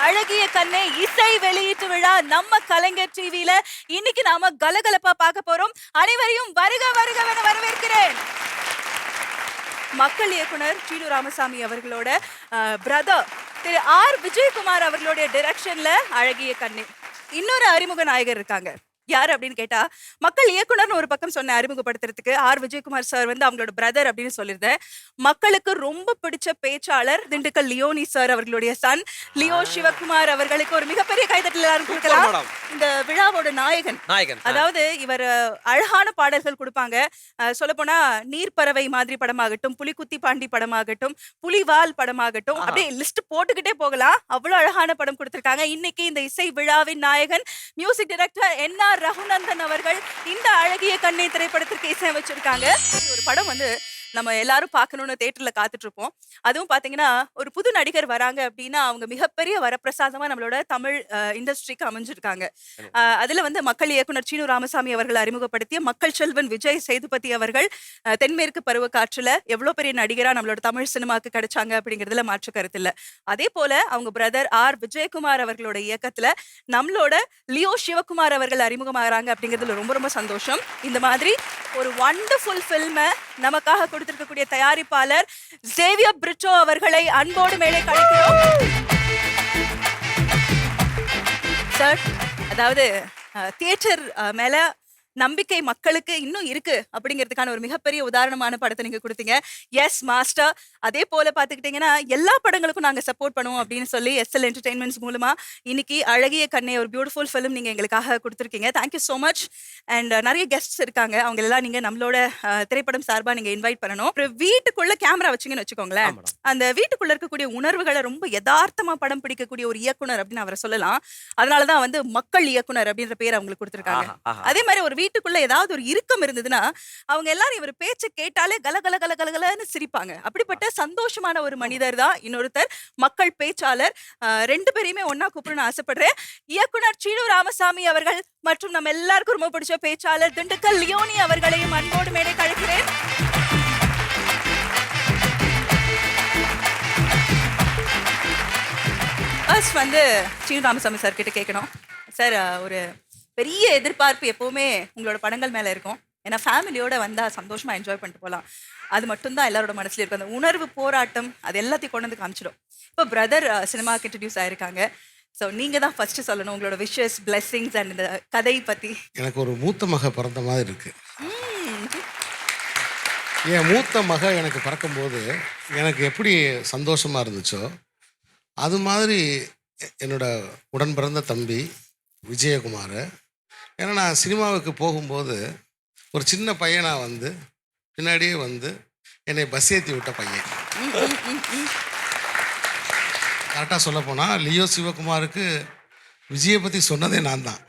அழகிய கண்ணே இசை வெளியீட்டு விழா நம்ம கலைஞர் டிவில இன்னைக்கு நாம கலகலப்பா பார்க்க போறோம். அனைவரையும் வருக வருகவென வரவேற்கிறேன். மக்கள் இயக்குனர் சீனு ராமசாமி அவர்களோட பிரதர் திரு ஆர் விஜயகுமார் அவர்களுடைய டைரக்ஷன்ல அழகிய கண்ணே. இன்னொரு அறிமுக நாயகர் இருக்காங்க. யார் அப்படின்னு கேட்டா, மக்கள் இயக்குனர்னு ஒரு பக்கம் சொன்ன அறிமுகப்படுத்துறதுக்கு ஆர் விஜயகுமார் சார் வந்து அவங்களோட பிரதர் அப்படின்னு சொல்லியிருந்தேன். மக்களுக்கு ரொம்ப பிடிச்ச பேச்சாளர் திண்டுக்கல் லியோனி சார் அவர்களுடைய சன் லியோ சிவகுமார் அவர்களுக்கு ஒரு மிகப்பெரிய கைதட்டல் எல்லாரும் கொடுக்கலாம். இந்த விழாவோட நாயகன். அதாவது இவர் அழகான பாடல்கள் கொடுப்பாங்க. சொல்ல போனா நீர்ப்பறவை மாதிரி படமாகட்டும், புலிக்குத்தி பாண்டி படமாகட்டும், புலிவால் படமாகட்டும், அப்படியே லிஸ்ட் போட்டுக்கிட்டே போகலாம். அவ்வளவு அழகான படம் கொடுத்திருக்காங்க. இன்னைக்கு இந்த இசை விழாவின் நாயகன் மியூசிக் டைரக்டர் என்.ஆர். ரகுநந்தன் அவர்கள் இந்த அழகிய கண்ணே திரைப்படத்திற்கு இசையமைச்சிருக்காங்க. ஒரு படம் வந்து நம்ம எல்லாரும் பார்க்கணும்னு தியேட்டர்ல காத்துட்டு இருப்போம். அதுவும் பாத்தீங்கன்னா ஒரு புது நடிகர் வராங்க அப்படின்னா அவங்க மிகப்பெரிய வரப்பிரசாதமா நம்மளோட தமிழ் இண்டஸ்ட்ரிக்கு அமைஞ்சிருக்காங்க. அதுல வந்து மக்கள் இயக்குனர் சீனு ராமசாமி அவர்கள் அறிமுகப்படுத்திய மக்கள் செல்வன் விஜய் சேதுபதி அவர்கள் தென்மேற்கு பருவ காற்றுல எவ்வளவு பெரிய நடிகரா நம்மளோட தமிழ் சினிமாக்கு கிடைச்சாங்க அப்படிங்கிறதுல மாற்று கருத்து இல்ல. அதே போல அவங்க பிரதர் ஆர் விஜயகுமார் அவர்களோட இயக்கத்துல நம்மளோட லியோ சிவகுமார் அவர்கள் அறிமுகமாகறாங்க அப்படிங்கிறதுல ரொம்ப ரொம்ப சந்தோஷம். இந்த மாதிரி ஒரு வண்டர்ஃபுல் ஃபில்மை நமக்காக கொடுத்திருக்கக்கூடிய தயாரிப்பாளர் சேவியர் பிரிட்டோ அவர்களை அன்போடு மேலே கழிக்கிறோம். சார், அதாவது தியேட்டர் மேல நம்பிக்கை மக்களுக்கு இன்னும் இருக்கு அப்படிங்கிறதுக்கான ஒரு மிகப்பெரிய உதாரணமான படத்தை நீங்க கொடுத்தீங்க. Yes master. அதே போல பாத்துக்கிட்டீங்கன்னா எல்லா படங்களுக்கும் நாங்க சப்போர்ட் பண்ணுவோம் அப்படின்னு சொல்லி எஸ்எல் என்டர்டைன்மெண்ட்ஸ் மூலமா இன்னைக்கு அழகிய கண்ணே ஒரு பியூட்டிஃபுல் ஃபிலிம் நீங்க எங்களுக்காக கொடுத்துருக்கீங்க. Thank you so much. அண்ட் நிறைய கெஸ்ட்ஸ் இருக்காங்க. அவங்க எல்லாம் நீங்க நம்மளோட திரைப்படம் சார்பா நீங்க இன்வைட் பண்ணணும். ஒரு வீட்டுக்குள்ள கேமரா வச்சிங்கன்னு வச்சுக்கோங்களேன், அந்த வீட்டுக்குள்ள இருக்கக்கூடிய உணர்வுகளை ரொம்ப யதார்த்தமா படம் பிடிக்கக்கூடிய ஒரு இயக்குனர் அப்படின்னு அவரை சொல்லலாம். அதனாலதான் வந்து மக்கள் இயக்குனர் அப்படின்ற பேர் அவங்களுக்கு கொடுத்துருக்காங்க. அதே மாதிரி ஒரு வீட்டுக்குள்ள ஏதாவது ஒரு இறுக்கம் இருந்ததுன்னா அவங்க எல்லாரும் இவர் பேச்ச கேட்டாலே கலகல கலகலன்னு சிரிப்பாங்க. அப்படிப்பட்ட சந்தோஷமான ஒரு மனிதர் தான் இன்னொருத்தர் மக்கள் பேச்சாளர். ரெண்டு பேரையுமே ஒன்னா கூப்பிடணும்னு ஆசைப்படுறேன். இயக்குனர் சீனு ராமசாமி அவர்கள் மற்றும் நம்ம எல்லாருக்கும் ரொம்ப பிடிச்ச பேச்சாளர் திண்டுக்கல் லியோனி அவர்களையும் அன்போடு மேடை கழிக்கிறேன். வந்து சீனு ராமசாமி சார் கிட்ட கேட்கணும். சார், ஒரு பெரிய எதிர்பார்ப்பு எப்பவுமே உங்களோட படங்கள் மேல இருக்கும். ஏன்னா ஃபேமிலியோட வந்தா சந்தோஷமா என்ஜாய் பண்ணிட்டு போகலாம். அது மட்டும்தான் எல்லாரோட மனசுல இருக்கும். அந்த உணர்வு போராட்டம் அது எல்லாத்தையும் கொண்டு வந்து காமிச்சிடும். இப்போ பிரதர் சினிமாக்கு இன்ட்ரடியூஸ் ஆயிருக்காங்க. ஸோ நீங்க தான் ஃபர்ஸ்ட் சொல்லணும் உங்களோட விஷஸ், பிளெஸிங்ஸ் அண்ட் இந்த கதை பத்தி. எனக்கு ஒரு மூத்த மக பிறந்த மாதிரி இருக்கு. என் மூத்த மக எனக்கு பிறக்கும்போது எனக்கு எப்படி சந்தோஷமா இருந்துச்சோ அது மாதிரி என்னோட உடன் பிறந்த தம்பி விஜயகுமார். ஏன்னா நான் சினிமாவுக்கு போகும்போது ஒரு சின்ன பையனா வந்து பின்னாடியே வந்து என்னை பஸ் ஏற்றி விட்ட பையன். கரெக்டாக சொல்ல போனால் லியோ சிவகுமாருக்கு விஜயை பற்றி சொன்னதே நான் தான்.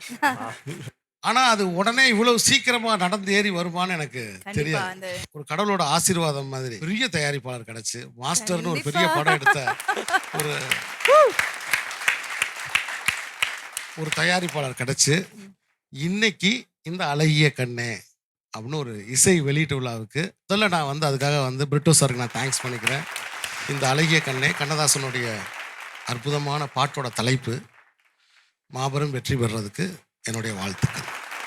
ஆனால் அது உடனே இவ்வளவு சீக்கிரமாக நடந்து ஏறி வருமானு எனக்கு தெரியாது. ஒரு கடவுளோட ஆசீர்வாதம் மாதிரி பெரிய தயாரிப்பாளர் கிடைச்சு மாஸ்டர்னு ஒரு பெரிய படம் எடுத்த ஒரு தயாரிப்பாளர் கிடைச்சு இன்னைக்கு இந்த அழகிய கண்ணே அப்படின்னு ஒரு இசை வெளியீட்டு விழாவுக்கு முதல்ல நான் வந்து அதுக்காக வந்து பிரிட்டோ சாருக்கு நான் தேங்க்ஸ் பண்ணிக்கிறேன். இந்த அழகிய கண்ணே கண்ணதாசனுடைய அற்புதமான பாட்டோட தலைப்பு மாபெரும் வெற்றி பெறுறதுக்கு என்னுடைய வாழ்த்துக்கள்.